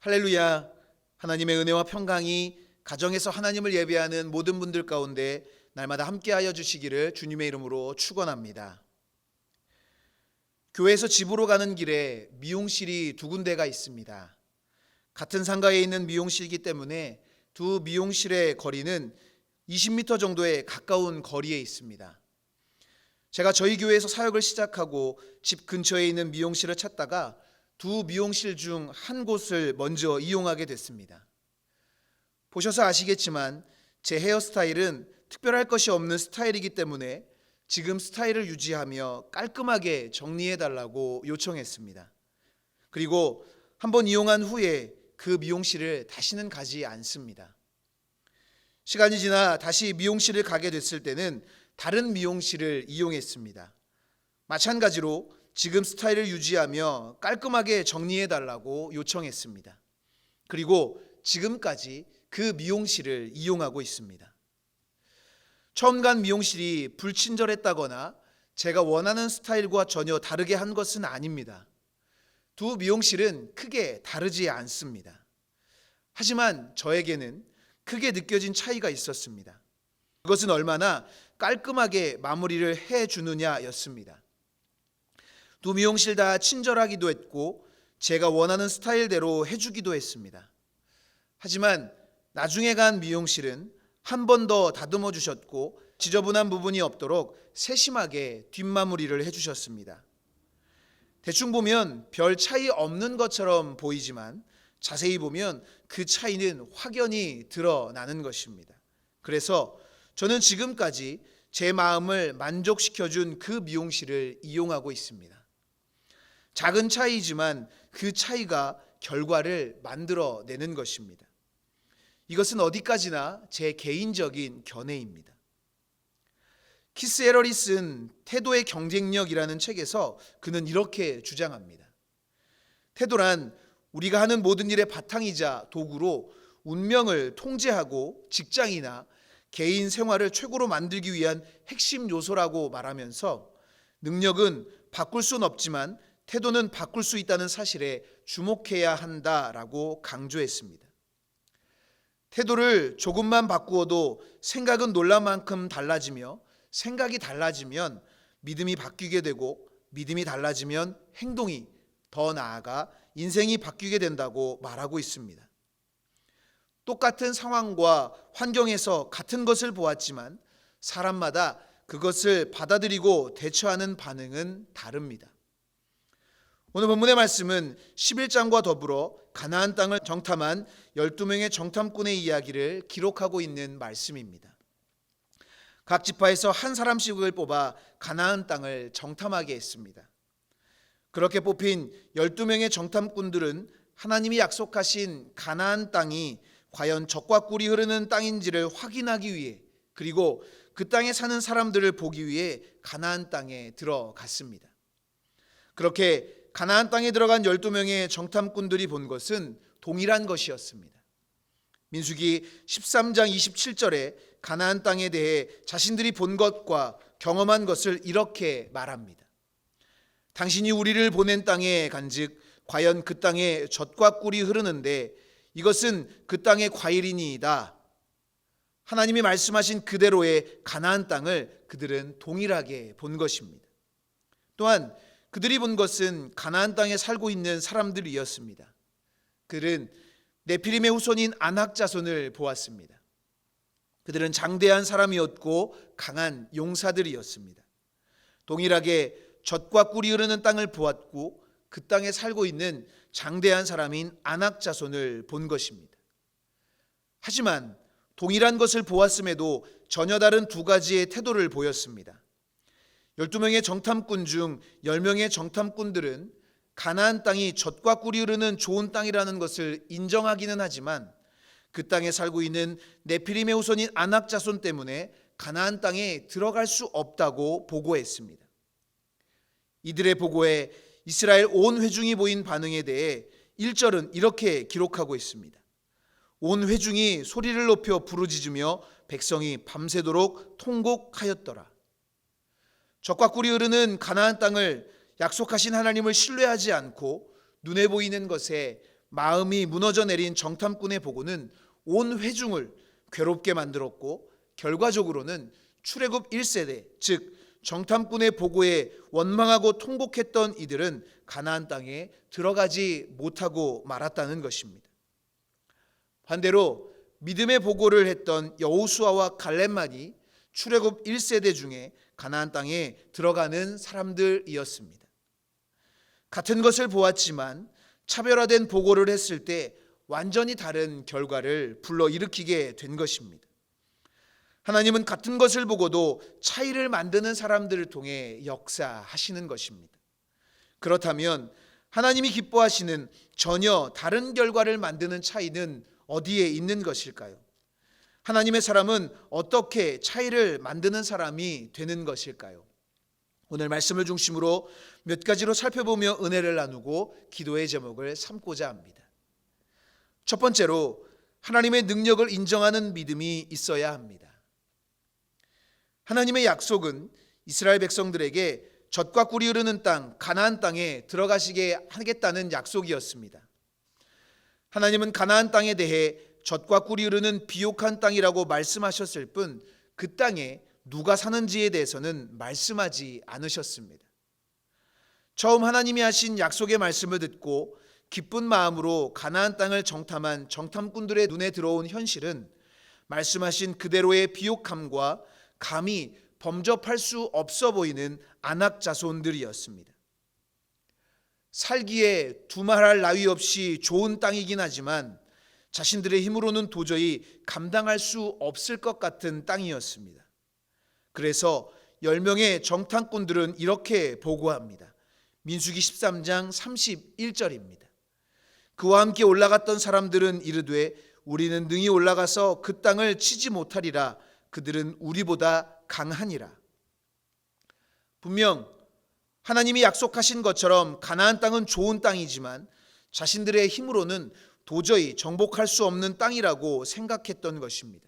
할렐루야. 하나님의 은혜와 평강이 가정에서 하나님을 예배하는 모든 분들 가운데 날마다 함께하여 주시기를 주님의 이름으로 축원합니다. 교회에서 집으로 가는 길에 미용실이 두 군데가 있습니다. 같은 상가에 있는 미용실이기 때문에 두 미용실의 거리는 20m 정도의 가까운 거리에 있습니다. 제가 저희 교회에서 사역을 시작하고 집 근처에 있는 미용실을 찾다가 두 미용실 중 한 곳을 먼저 이용하게 됐습니다. 보셔서 아시겠지만 제 헤어스타일은 특별할 것이 없는 스타일이기 때문에 지금 스타일을 유지하며 깔끔하게 정리해달라고 요청했습니다. 그리고 한번 이용한 후에 그 미용실을 다시는 가지 않습니다. 시간이 지나 다시 미용실을 가게 됐을 때는 다른 미용실을 이용했습니다. 마찬가지로 지금 스타일을 유지하며 깔끔하게 정리해달라고 요청했습니다. 그리고 지금까지 그 미용실을 이용하고 있습니다. 처음 간 미용실이 불친절했다거나 제가 원하는 스타일과 전혀 다르게 한 것은 아닙니다. 두 미용실은 크게 다르지 않습니다. 하지만 저에게는 크게 느껴진 차이가 있었습니다. 그것은 얼마나 깔끔하게 마무리를 해주느냐였습니다. 두 미용실 다 친절하기도 했고 제가 원하는 스타일대로 해주기도 했습니다. 하지만 나중에 간 미용실은 한 번 더 다듬어 주셨고 지저분한 부분이 없도록 세심하게 뒷마무리를 해주셨습니다. 대충 보면 별 차이 없는 것처럼 보이지만 자세히 보면 그 차이는 확연히 드러나는 것입니다. 그래서 저는 지금까지 제 마음을 만족시켜준 그 미용실을 이용하고 있습니다. 작은 차이지만 그 차이가 결과를 만들어내는 것입니다. 이것은 어디까지나 제 개인적인 견해입니다. 키스 에러리 쓴 태도의 경쟁력이라는 책에서 그는 이렇게 주장합니다. 태도란 우리가 하는 모든 일의 바탕이자 도구로 운명을 통제하고 직장이나 개인 생활을 최고로 만들기 위한 핵심 요소라고 말하면서 능력은 바꿀 수는 없지만 태도는 바꿀 수 있다는 사실에 주목해야 한다라고 강조했습니다. 태도를 조금만 바꾸어도 생각은 놀랄 만큼 달라지며 생각이 달라지면 믿음이 바뀌게 되고 믿음이 달라지면 행동이 더 나아가 인생이 바뀌게 된다고 말하고 있습니다. 똑같은 상황과 환경에서 같은 것을 보았지만 사람마다 그것을 받아들이고 대처하는 반응은 다릅니다. 오늘 본문의 말씀은 11장과 더불어 가나안 땅을 정탐한 12명의 정탐꾼의 이야기를 기록하고 있는 말씀입니다. 각 지파에서 한 사람씩을 뽑아 가나안 땅을 정탐하게 했습니다. 그렇게 뽑힌 12명의 정탐꾼들은 하나님이 약속하신 가나안 땅이 과연 젖과 꿀이 흐르는 땅인지를 확인하기 위해 그리고 그 땅에 사는 사람들을 보기 위해 가나안 땅에 들어갔습니다. 그렇게 가나안 땅에 들어간 12명의 정탐꾼들이 본 것은 동일한 것이었습니다. 민수기 13장 27절에 가나안 땅에 대해 자신들이 본 것과 경험한 것을 이렇게 말합니다. 당신이 우리를 보낸 땅에 간즉 과연 그 땅에 젖과 꿀이 흐르는데 이것은 그 땅의 과일이니이다. 하나님이 말씀하신 그대로의 가나안 땅을 그들은 동일하게 본 것입니다. 또한 그들이 본 것은 가나안 땅에 살고 있는 사람들이었습니다. 그들은 네피림의 후손인 아낙 자손을 보았습니다. 그들은 장대한 사람이었고 강한 용사들이었습니다. 동일하게 젖과 꿀이 흐르는 땅을 보았고 그 땅에 살고 있는 장대한 사람인 아낙 자손을 본 것입니다. 하지만 동일한 것을 보았음에도 전혀 다른 두 가지의 태도를 보였습니다. 12명의 정탐꾼 중 10명의 정탐꾼들은 가나안 땅이 젖과 꿀이 흐르는 좋은 땅이라는 것을 인정하기는 하지만 그 땅에 살고 있는 네피림의 후손인 아낙 자손 때문에 가나안 땅에 들어갈 수 없다고 보고했습니다. 이들의 보고에 이스라엘 온 회중이 보인 반응에 대해 1절은 이렇게 기록하고 있습니다. 온 회중이 소리를 높여 부르짖으며 백성이 밤새도록 통곡하였더라. 젖과 꿀이 흐르는 가나안 땅을 약속하신 하나님을 신뢰하지 않고 눈에 보이는 것에 마음이 무너져 내린 정탐꾼의 보고는 온 회중을 괴롭게 만들었고 결과적으로는 출애굽 1세대, 즉 정탐꾼의 보고에 원망하고 통곡했던 이들은 가나안 땅에 들어가지 못하고 말았다는 것입니다. 반대로 믿음의 보고를 했던 여호수아와 갈렙만이 출애굽 1세대 중에 가나안 땅에 들어가는 사람들이었습니다. 같은 것을 보았지만 차별화된 보고를 했을 때 완전히 다른 결과를 불러일으키게 된 것입니다. 하나님은 같은 것을 보고도 차이를 만드는 사람들을 통해 역사하시는 것입니다. 그렇다면 하나님이 기뻐하시는 전혀 다른 결과를 만드는 차이는 어디에 있는 것일까요? 하나님의 사람은 어떻게 차이를 만드는 사람이 되는 것일까요? 오늘 말씀을 중심으로 몇 가지로 살펴보며 은혜를 나누고 기도의 제목을 삼고자 합니다. 첫 번째로 하나님의 능력을 인정하는 믿음이 있어야 합니다. 하나님의 약속은 이스라엘 백성들에게 젖과 꿀이 흐르는 땅 가나안 땅에 들어가시게 하겠다는 약속이었습니다. 하나님은 가나안 땅에 대해 젖과 꿀이 흐르는 비옥한 땅이라고 말씀하셨을 뿐 그 땅에 누가 사는지에 대해서는 말씀하지 않으셨습니다. 처음 하나님이 하신 약속의 말씀을 듣고 기쁜 마음으로 가나안 땅을 정탐한 정탐꾼들의 눈에 들어온 현실은 말씀하신 그대로의 비옥함과 감히 범접할 수 없어 보이는 아낙 자손들이었습니다. 살기에 두말할 나위 없이 좋은 땅이긴 하지만 자신들의 힘으로는 도저히 감당할 수 없을 것 같은 땅이었습니다. 그래서 10명의 정탐꾼들은 이렇게 보고합니다. 민수기 13장 31절입니다. 그와 함께 올라갔던 사람들은 이르되 우리는 능히 올라가서 그 땅을 치지 못하리라. 그들은 우리보다 강하니라. 분명 하나님이 약속하신 것처럼 가나안 땅은 좋은 땅이지만 자신들의 힘으로는 도저히 정복할 수 없는 땅이라고 생각했던 것입니다.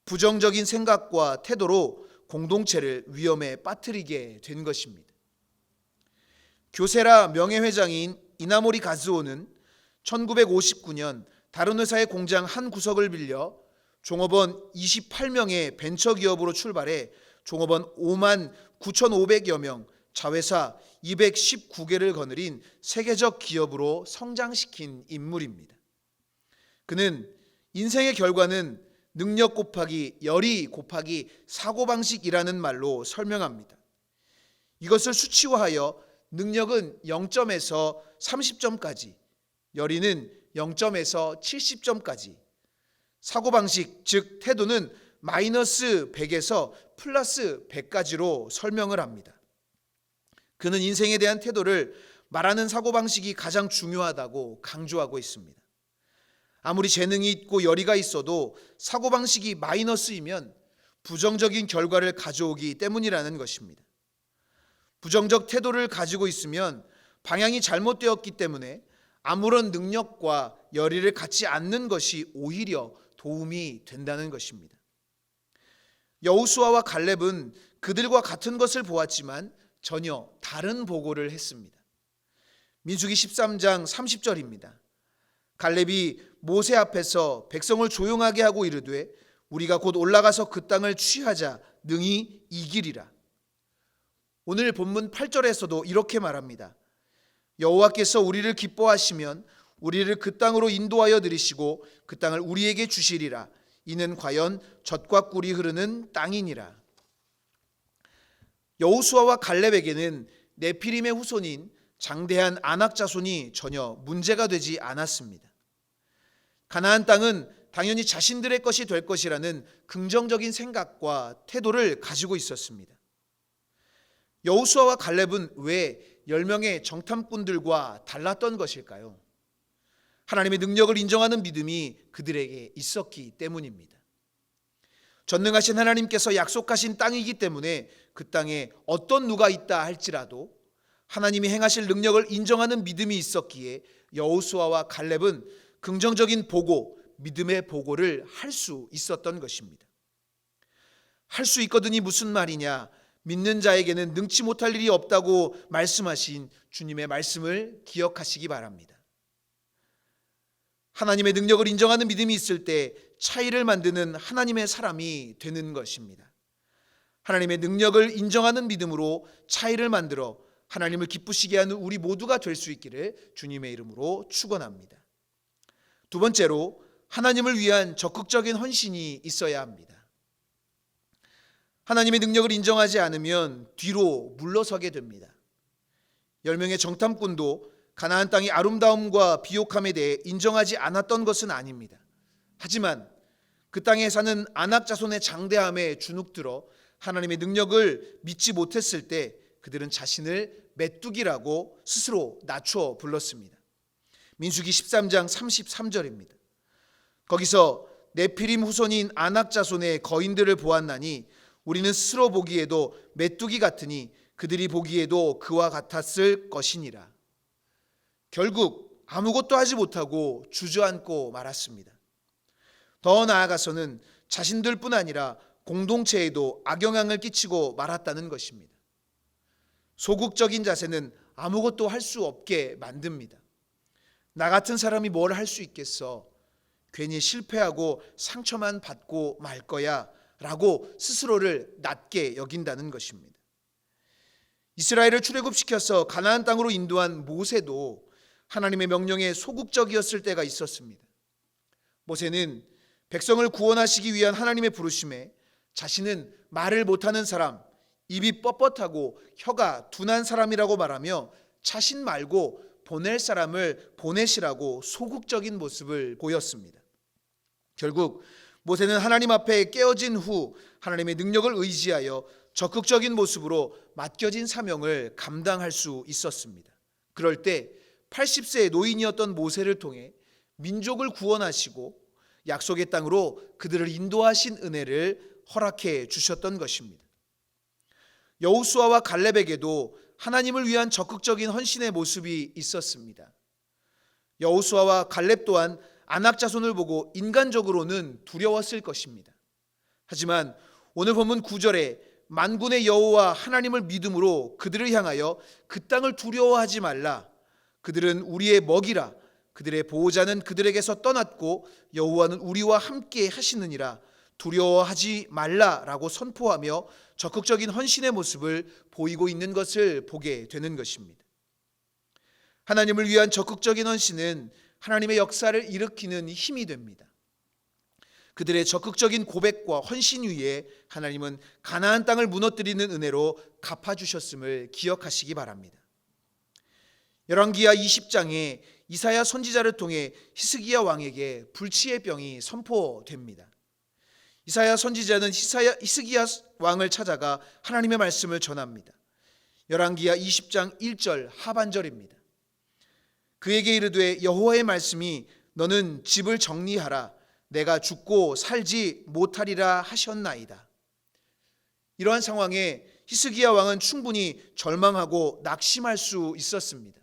부정적인 생각과 태도로 공동체를 위험에 빠뜨리게 된 것입니다. 교세라 명예회장인 이나모리 가즈오는 1959년 다른 회사의 공장 한 구석을 빌려 종업원 28명의 벤처기업으로 출발해 종업원 5만 9,500여 명, 자회사 219개를 거느린 세계적 기업으로 성장시킨 인물입니다. 그는 인생의 결과는 능력 곱하기 열의 곱하기 사고방식이라는 말로 설명합니다. 이것을 수치화하여 능력은 0점에서 30점까지, 열의는 0점에서 70점까지, 사고방식 즉 태도는 마이너스 100에서 플러스 100까지로 설명을 합니다. 그는 인생에 대한 태도를 말하는 사고방식이 가장 중요하다고 강조하고 있습니다. 아무리 재능이 있고 열의가 있어도 사고방식이 마이너스이면 부정적인 결과를 가져오기 때문이라는 것입니다. 부정적 태도를 가지고 있으면 방향이 잘못되었기 때문에 아무런 능력과 열의를 갖지 않는 것이 오히려 도움이 된다는 것입니다. 여호수아와 갈렙은 그들과 같은 것을 보았지만 전혀 다른 보고를 했습니다. 민수기 13장 30절입니다. 갈렙이 모세 앞에서 백성을 조용하게 하고 이르되 우리가 곧 올라가서 그 땅을 취하자 능히 이기리라. 오늘 본문 8절에서도 이렇게 말합니다. 여호와께서 우리를 기뻐하시면 우리를 그 땅으로 인도하여 들이시고 그 땅을 우리에게 주시리라. 이는 과연 젖과 꿀이 흐르는 땅이니라. 여호수아와 갈렙에게는 네피림의 후손인 장대한 아낙 자손이 전혀 문제가 되지 않았습니다. 가나안 땅은 당연히 자신들의 것이 될 것이라는 긍정적인 생각과 태도를 가지고 있었습니다. 여호수아와 갈렙은 왜 10명의 정탐꾼들과 달랐던 것일까요? 하나님의 능력을 인정하는 믿음이 그들에게 있었기 때문입니다. 전능하신 하나님께서 약속하신 땅이기 때문에 그 땅에 어떤 누가 있다 할지라도 하나님이 행하실 능력을 인정하는 믿음이 있었기에 여호수아와 갈렙은 긍정적인 보고, 믿음의 보고를 할 수 있었던 것입니다. 할 수 있거든이 무슨 말이냐? 믿는 자에게는 능치 못할 일이 없다고 말씀하신 주님의 말씀을 기억하시기 바랍니다. 하나님의 능력을 인정하는 믿음이 있을 때 차이를 만드는 하나님의 사람이 되는 것입니다. 하나님의 능력을 인정하는 믿음으로 차이를 만들어 하나님을 기쁘시게 하는 우리 모두가 될 수 있기를 주님의 이름으로 축원합니다. 두 번째로 하나님을 위한 적극적인 헌신이 있어야 합니다. 하나님의 능력을 인정하지 않으면 뒤로 물러서게 됩니다. 10명의 정탐꾼도 가나안 땅의 아름다움과 비옥함에 대해 인정하지 않았던 것은 아닙니다. 하지만 그 땅에 사는 아낙 자손의 장대함에 주눅들어 하나님의 능력을 믿지 못했을 때 그들은 자신을 메뚜기라고 스스로 낮춰 불렀습니다. 민수기 13장 33절입니다. 거기서 네피림 후손인 아낙 자손의 거인들을 보았나니 우리는 스스로 보기에도 메뚜기 같으니 그들이 보기에도 그와 같았을 것이니라. 결국 아무것도 하지 못하고 주저앉고 말았습니다. 더 나아가서는 자신들뿐 아니라 공동체에도 악영향을 끼치고 말았다는 것입니다. 소극적인 자세는 아무것도 할 수 없게 만듭니다. 나 같은 사람이 뭘 할 수 있겠어? 괜히 실패하고 상처만 받고 말 거야 라고 스스로를 낮게 여긴다는 것입니다. 이스라엘을 출애굽시켜서 가나안 땅으로 인도한 모세도 하나님의 명령에 소극적이었을 때가 있었습니다. 모세는 백성을 구원하시기 위한 하나님의 부르심에 자신은 말을 못하는 사람, 입이 뻣뻣하고 혀가 둔한 사람이라고 말하며 자신 말고 보낼 사람을 보내시라고 소극적인 모습을 보였습니다. 결국 모세는 하나님 앞에 깨어진 후 하나님의 능력을 의지하여 적극적인 모습으로 맡겨진 사명을 감당할 수 있었습니다. 그럴 때 80세의 노인이었던 모세를 통해 민족을 구원하시고 약속의 땅으로 그들을 인도하신 은혜를 허락해 주셨던 것입니다. 여호수아와 갈렙에게도 하나님을 위한 적극적인 헌신의 모습이 있었습니다. 여호수아와 갈렙 또한 아낙 자손을 보고 인간적으로는 두려웠을 것입니다. 하지만 오늘 본문 9절에 만군의 여호와 하나님을 믿음으로 그들을 향하여 그 땅을 두려워하지 말라. 그들은 우리의 먹이라. 그들의 보호자는 그들에게서 떠났고 여호와는 우리와 함께 하시느니라. 두려워하지 말라라고 선포하며 적극적인 헌신의 모습을 보이고 있는 것을 보게 되는 것입니다. 하나님을 위한 적극적인 헌신은 하나님의 역사를 일으키는 힘이 됩니다. 그들의 적극적인 고백과 헌신 위에 하나님은 가나안 땅을 무너뜨리는 은혜로 갚아주셨음을 기억하시기 바랍니다. 열왕기하 20장에 이사야 선지자를 통해 히스기야 왕에게 불치의 병이 선포됩니다. 이사야 선지자는 히스기야 왕을 찾아가 하나님의 말씀을 전합니다. 열왕기하 20장 1절 하반절입니다. 그에게 이르되 여호와의 말씀이 너는 집을 정리하라. 내가 죽고 살지 못하리라 하셨나이다. 이러한 상황에 히스기야 왕은 충분히 절망하고 낙심할 수 있었습니다.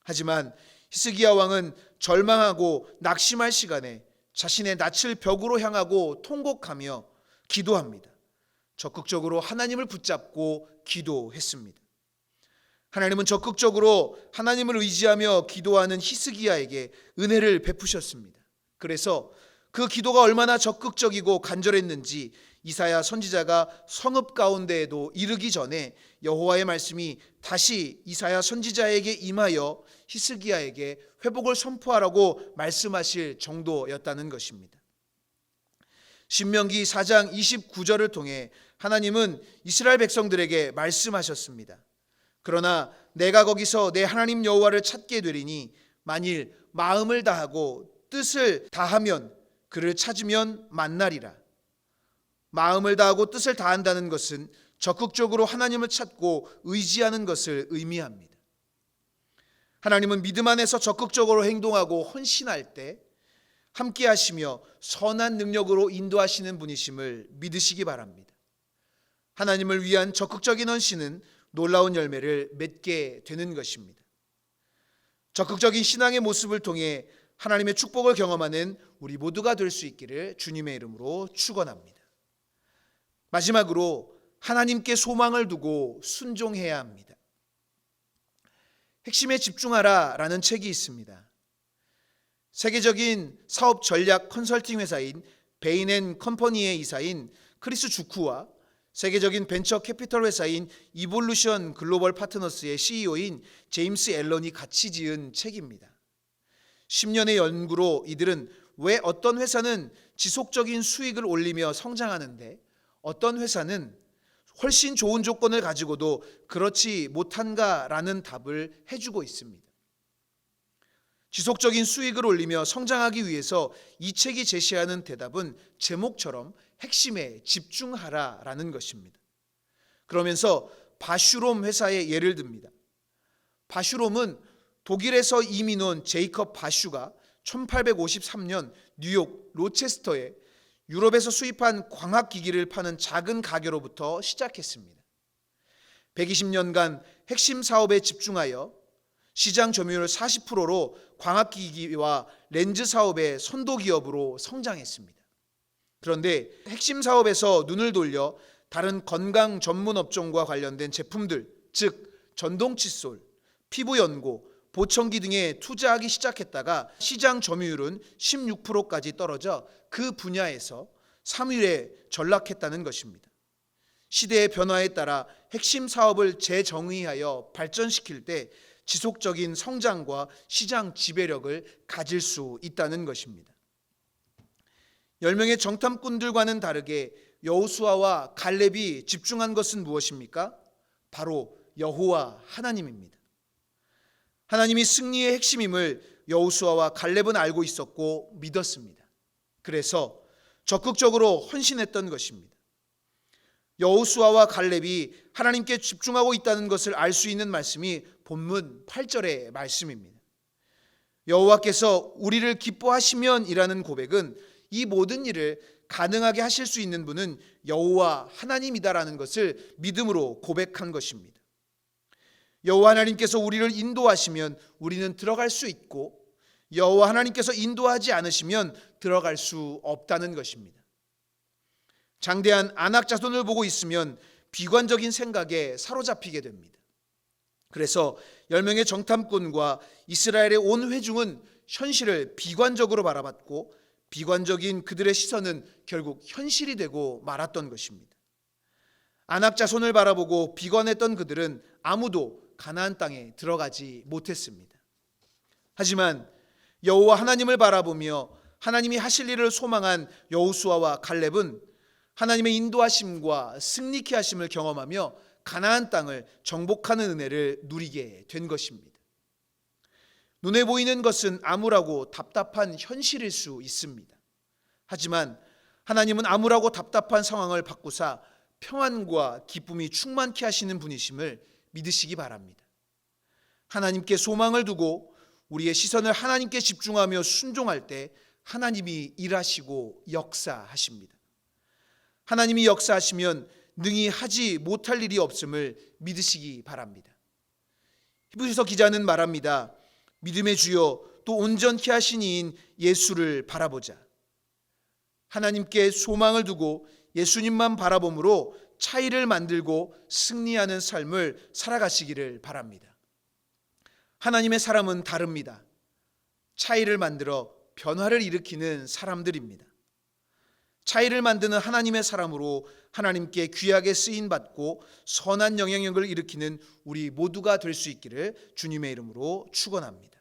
하지만 히스기야 왕은 절망하고 낙심할 시간에 자신의 낯을 벽으로 향하고 통곡하며 기도합니다. 적극적으로 하나님을 붙잡고 기도했습니다. 하나님은 적극적으로 하나님을 의지하며 기도하는 히스기야에게 은혜를 베푸셨습니다. 그래서 그 기도가 얼마나 적극적이고 간절했는지 이사야 선지자가 성읍 가운데에도 이르기 전에 여호와의 말씀이 다시 이사야 선지자에게 임하여 히스기야에게 회복을 선포하라고 말씀하실 정도였다는 것입니다. 신명기 4장 29절을 통해 하나님은 이스라엘 백성들에게 말씀하셨습니다. 그러나 내가 거기서 내 하나님 여호와를 찾게 되리니 만일 마음을 다하고 뜻을 다하면 그를 찾으면 만나리라. 마음을 다하고 뜻을 다한다는 것은 적극적으로 하나님을 찾고 의지하는 것을 의미합니다. 하나님은 믿음 안에서 적극적으로 행동하고 헌신할 때 함께 하시며 선한 능력으로 인도하시는 분이심을 믿으시기 바랍니다. 하나님을 위한 적극적인 헌신은 놀라운 열매를 맺게 되는 것입니다. 적극적인 신앙의 모습을 통해 하나님의 축복을 경험하는 우리 모두가 될 수 있기를 주님의 이름으로 축원합니다. 마지막으로 하나님께 소망을 두고 순종해야 합니다. 핵심에 집중하라라는 책이 있습니다. 세계적인 사업 전략 컨설팅 회사인 베인 앤 컴퍼니의 이사인 크리스 주쿠와 세계적인 벤처 캐피털 회사인 이볼루션 글로벌 파트너스의 CEO인 제임스 앨런이 같이 지은 책입니다. 10년의 연구로 이들은 왜 어떤 회사는 지속적인 수익을 올리며 성장하는데 어떤 회사는 훨씬 좋은 조건을 가지고도 그렇지 못한가라는 답을 해주고 있습니다. 지속적인 수익을 올리며 성장하기 위해서 이 책이 제시하는 대답은 제목처럼 핵심에 집중하라라는 것입니다. 그러면서 바슈롬 회사의 예를 듭니다. 바슈롬은 독일에서 이민 온 제이컵 바슈가 1853년 뉴욕 로체스터에 유럽에서 수입한 광학기기를 파는 작은 가게로부터 시작했습니다. 120년간 핵심 사업에 집중하여 시장 점유율 40%로 광학기기와 렌즈 사업의 선도 기업으로 성장했습니다. 그런데 핵심 사업에서 눈을 돌려 다른 건강 전문 업종과 관련된 제품들, 즉 전동 칫솔, 피부 연고, 보청기 등에 투자하기 시작했다가 시장 점유율은 16%까지 떨어져 그 분야에서 3위에 전락했다는 것입니다. 시대의 변화에 따라 핵심 사업을 재정의하여 발전시킬 때 지속적인 성장과 시장 지배력을 가질 수 있다는 것입니다. 10명의 정탐꾼들과는 다르게 여호수아와 갈렙이 집중한 것은 무엇입니까? 바로 여호와 하나님입니다. 하나님이 승리의 핵심임을 여호수아와 갈렙은 알고 있었고 믿었습니다. 그래서 적극적으로 헌신했던 것입니다. 여호수아와 갈렙이 하나님께 집중하고 있다는 것을 알 수 있는 말씀이 본문 8절의 말씀입니다. 여호와께서 우리를 기뻐하시면이라는 고백은 이 모든 일을 가능하게 하실 수 있는 분은 여호와 하나님이다라는 것을 믿음으로 고백한 것입니다. 여호와 하나님께서 우리를 인도하시면 우리는 들어갈 수 있고 여호와 하나님께서 인도하지 않으시면 들어갈 수 없다는 것입니다. 장대한 안악 자손을 보고 있으면 비관적인 생각에 사로잡히게 됩니다. 그래서 10명의 정탐꾼과 이스라엘의 온 회중은 현실을 비관적으로 바라봤고 비관적인 그들의 시선은 결국 현실이 되고 말았던 것입니다. 안악 자손을 바라보고 비관했던 그들은 아무도 가나안 땅에 들어가지 못했습니다. 하지만 여호와 하나님을 바라보며 하나님이 하실 일을 소망한 여호수아와 갈렙은 하나님의 인도하심과 승리케 하심을 경험하며 가나안 땅을 정복하는 은혜를 누리게 된 것입니다. 눈에 보이는 것은 암울하고 답답한 현실일 수 있습니다. 하지만 하나님은 암울하고 답답한 상황을 바꾸사 평안과 기쁨이 충만케 하시는 분이심을 믿으시기 바랍니다. 하나님께 소망을 두고 우리의 시선을 하나님께 집중하며 순종할 때 하나님이 일하시고 역사하십니다. 하나님이 역사하시면 능히 하지 못할 일이 없음을 믿으시기 바랍니다. 히브리서 기자는 말합니다. 믿음의 주여 또 온전케 하신 이인 예수를 바라보자. 하나님께 소망을 두고 예수님만 바라봄으로 차이를 만들고 승리하는 삶을 살아가시기를 바랍니다. 하나님의 사람은 다릅니다. 차이를 만들어 변화를 일으키는 사람들입니다. 차이를 만드는 하나님의 사람으로 하나님께 귀하게 쓰임받고 선한 영향력을 일으키는 우리 모두가 될 수 있기를 주님의 이름으로 축원합니다.